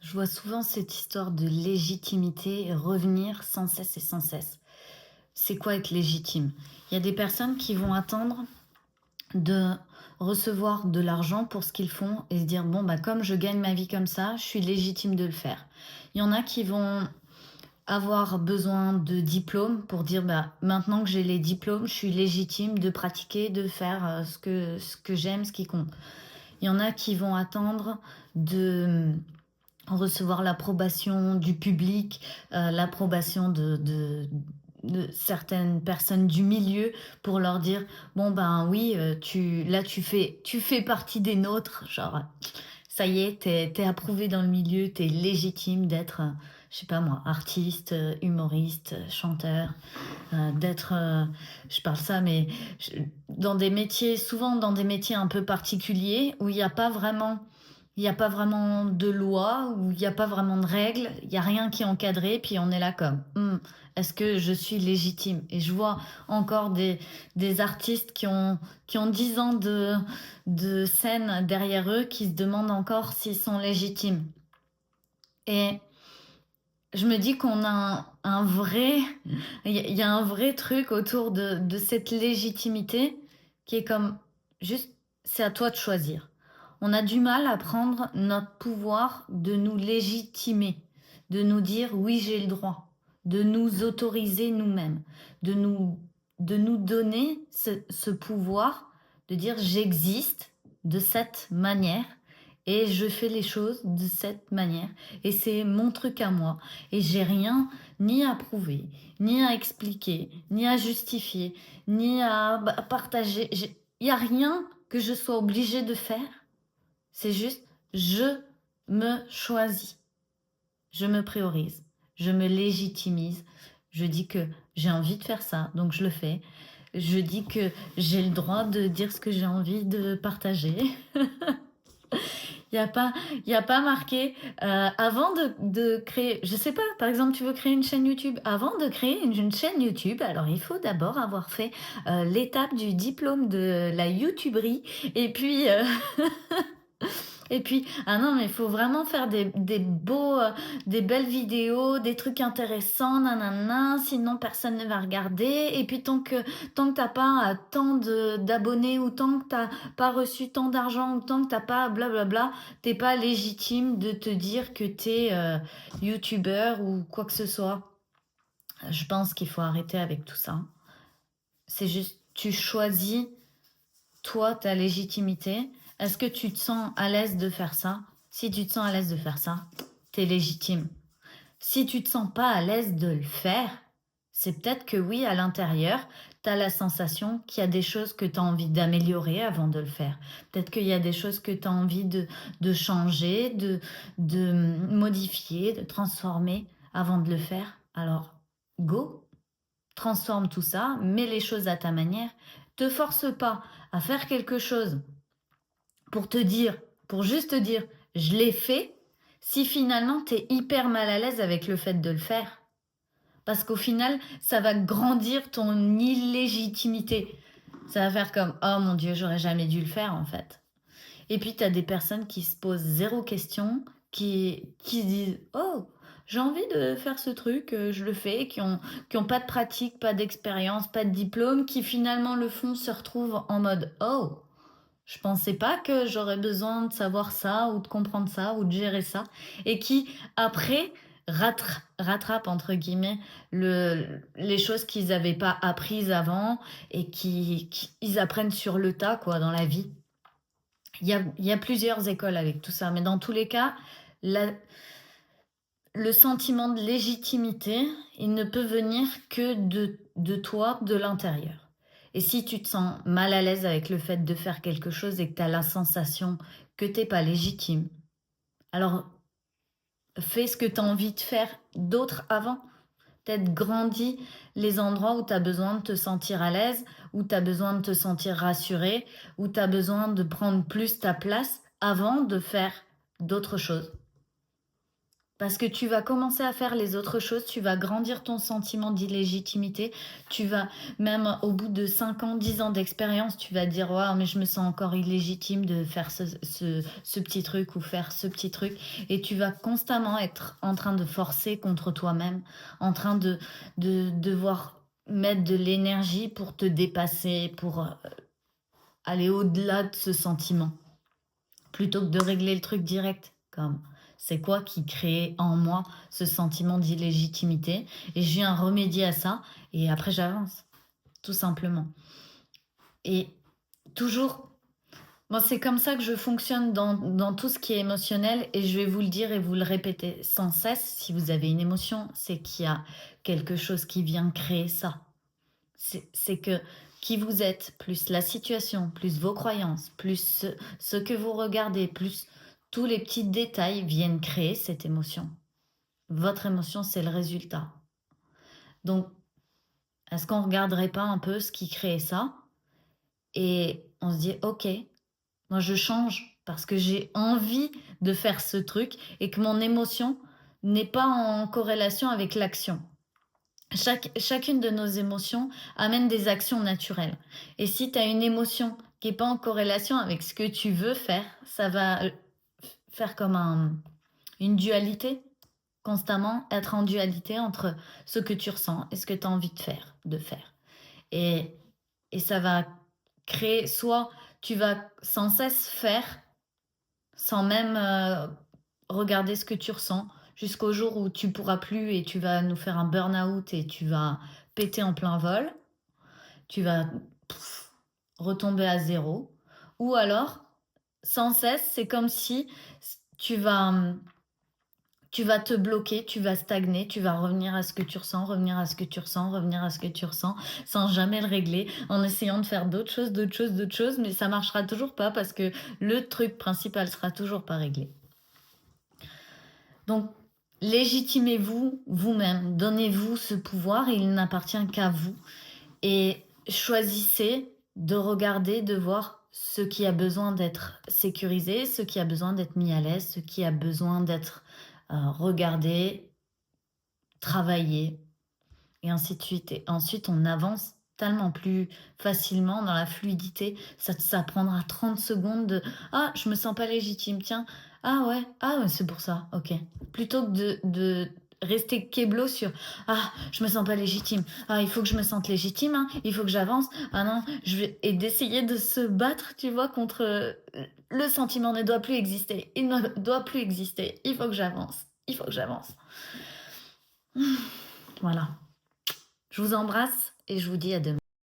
Je vois souvent cette histoire de légitimité revenir sans cesse et sans cesse. C'est quoi être légitime? Il y a des personnes qui vont attendre de recevoir de l'argent pour ce qu'ils font et se dire bon bah comme je gagne ma vie comme ça, je suis légitime de le faire. Il y en a qui vont avoir besoin de diplômes pour dire bah maintenant que j'ai les diplômes, je suis légitime de pratiquer, de faire ce que j'aime, ce qui compte. Il y en a qui vont attendre de recevoir l'approbation du public, l'approbation de certaines personnes du milieu pour leur dire bon ben oui, tu fais partie des nôtres, genre ça y est, t'es approuvé dans le milieu, t'es légitime d'être, je sais pas moi, artiste, humoriste, chanteur, d'être, je parle ça, mais dans des métiers, souvent dans des métiers un peu particuliers où il y a pas vraiment de loi, où il y a pas vraiment de règles, il y a rien qui est encadré, puis on est là comme est-ce que je suis légitime? Et je vois encore des artistes qui ont 10 ans de scène derrière eux qui se demandent encore s'ils sont légitimes. Et je me dis qu'on a un vrai, il y a un vrai truc autour de cette légitimité qui est comme juste, c'est à toi de choisir. On a du mal à prendre notre pouvoir de nous légitimer, de nous dire oui, j'ai le droit, de nous autoriser nous-mêmes, de nous, de nous donner ce pouvoir de dire j'existe de cette manière et je fais les choses de cette manière et c'est mon truc à moi et j'ai rien ni à prouver, ni à expliquer, ni à justifier, ni à partager. Il n'y a rien que je sois obligée de faire. C'est juste, je me choisis, je me priorise, je me légitimise. Je dis que j'ai envie de faire ça, donc je le fais. Je dis que j'ai le droit de dire ce que j'ai envie de partager. Il y a pas il y a pas marqué, avant de créer je sais pas, par exemple, tu veux créer une chaîne YouTube. Avant de créer une chaîne YouTube, alors il faut d'abord avoir fait, l'étape du diplôme de la youtuberie et puis, et puis, ah non, mais il faut vraiment faire des belles vidéos, des trucs intéressants, nanana, sinon personne ne va regarder. Et puis tant que t'as pas tant d'abonnés ou tant que t'as pas reçu tant d'argent ou tant que t'as pas blablabla, t'es pas légitime de te dire que t'es youtubeur ou quoi que ce soit. Je pense qu'il faut arrêter avec tout ça. C'est juste, tu choisis toi, ta légitimité, est-ce que tu te sens à l'aise de faire ça? Si tu te sens à l'aise de faire ça, t'es légitime. Si tu te sens pas à l'aise de le faire, c'est peut-être que oui, à l'intérieur, tu as la sensation qu'il y a des choses que tu as envie d'améliorer avant de le faire. Peut-être qu'il y a des choses que tu as envie de changer, de modifier, de transformer avant de le faire. Alors, go, transforme tout ça, mets les choses à ta manière. Te force pas à faire quelque chose pour te dire, pour juste te dire, je l'ai fait, si finalement tu es hyper mal à l'aise avec le fait de le faire. Parce qu'au final, ça va grandir ton illégitimité. Ça va faire comme, oh mon Dieu, j'aurais jamais dû le faire en fait. Et puis, tu as des personnes qui se posent zéro question, qui se disent, oh, j'ai envie de faire ce truc, je le fais, qui ont pas de pratique, pas d'expérience, pas de diplôme, qui finalement le font, se retrouvent en mode, oh, je pensais pas que j'aurais besoin de savoir ça ou de comprendre ça ou de gérer ça et qui après rattrapent entre guillemets les choses qu'ils n'avaient pas apprises avant et qui ils apprennent sur le tas quoi dans la vie. Il y a plusieurs écoles avec tout ça, mais dans tous les cas, la le sentiment de légitimité, il ne peut venir que de toi, de l'intérieur. Et si tu te sens mal à l'aise avec le fait de faire quelque chose et que tu as la sensation que tu es pas légitime, alors fais ce que tu as envie de faire d'autre avant. Peut-être grandis les endroits où tu as besoin de te sentir à l'aise, où tu as besoin de te sentir rassuré, où tu as besoin de prendre plus ta place avant de faire d'autres choses. Parce que tu vas commencer à faire les autres choses, tu vas grandir ton sentiment d'illégitimité, tu vas même au bout de 5 ans, 10 ans d'expérience, tu vas dire: «Waouh, mais je me sens encore illégitime de faire ce petit truc ou faire ce petit truc» et tu vas constamment être en train de forcer contre toi-même, en train de devoir mettre de l'énergie pour te dépasser, pour, aller au-delà de ce sentiment. Plutôt que de régler le truc direct, comme c'est quoi qui crée en moi ce sentiment d'illégitimité et je viens remédier à ça et après j'avance, tout simplement. Et toujours, moi c'est comme ça que je fonctionne dans tout ce qui est émotionnel et je vais vous le dire et vous le répéter sans cesse, si vous avez une émotion, c'est qu'il y a quelque chose qui vient créer ça. C'est que qui vous êtes, plus la situation, plus vos croyances, plus ce que vous regardez, plus tous les petits détails viennent créer cette émotion. Votre émotion, c'est le résultat. Donc, est-ce qu'on regarderait pas un peu ce qui crée ça? Et on se dit: «OK, moi je change parce que j'ai envie de faire ce truc et que mon émotion n'est pas en corrélation avec l'action». Chacune de nos émotions amène des actions naturelles. Et si tu as une émotion qui est pas en corrélation avec ce que tu veux faire, ça va, faire comme une dualité, constamment être en dualité entre ce que tu ressens et ce que tu as envie de faire. Et et ça va créer soit tu vas sans cesse faire sans même, regarder ce que tu ressens, jusqu'au jour où tu pourras plus et tu vas nous faire un burn-out et tu vas péter en plein vol. Tu vas retomber à zéro. Ou alors, sans cesse, c'est comme si tu vas te bloquer, tu vas stagner, tu vas revenir à ce que tu ressens, revenir à ce que tu ressens, revenir à ce que tu ressens, sans jamais le régler, en essayant de faire d'autres choses, d'autres choses, d'autres choses, mais ça marchera toujours pas parce que le truc principal sera toujours pas réglé. Donc, légitimez-vous vous-même, donnez-vous ce pouvoir, il n'appartient qu'à vous et choisissez de regarder, de voir ce qui a besoin d'être sécurisé, ce qui a besoin d'être mis à l'aise, ce qui a besoin d'être, regardé, travaillé et ainsi de suite et ensuite on avance tellement plus facilement dans la fluidité. Ça prendra 30 secondes de: «Ah, je me sens pas légitime, tiens. Ah ouais, c'est pour ça, OK». Plutôt que de rester keblo sur: «Ah, je me sens pas légitime. Ah, il faut que je me sente légitime, hein, il faut que j'avance. Ah non, je vais» et d'essayer de se battre, tu vois, contre, le sentiment ne doit plus exister, il ne doit plus exister, il faut que j'avance, il faut que j'avance. Voilà. Je vous embrasse et je vous dis à demain.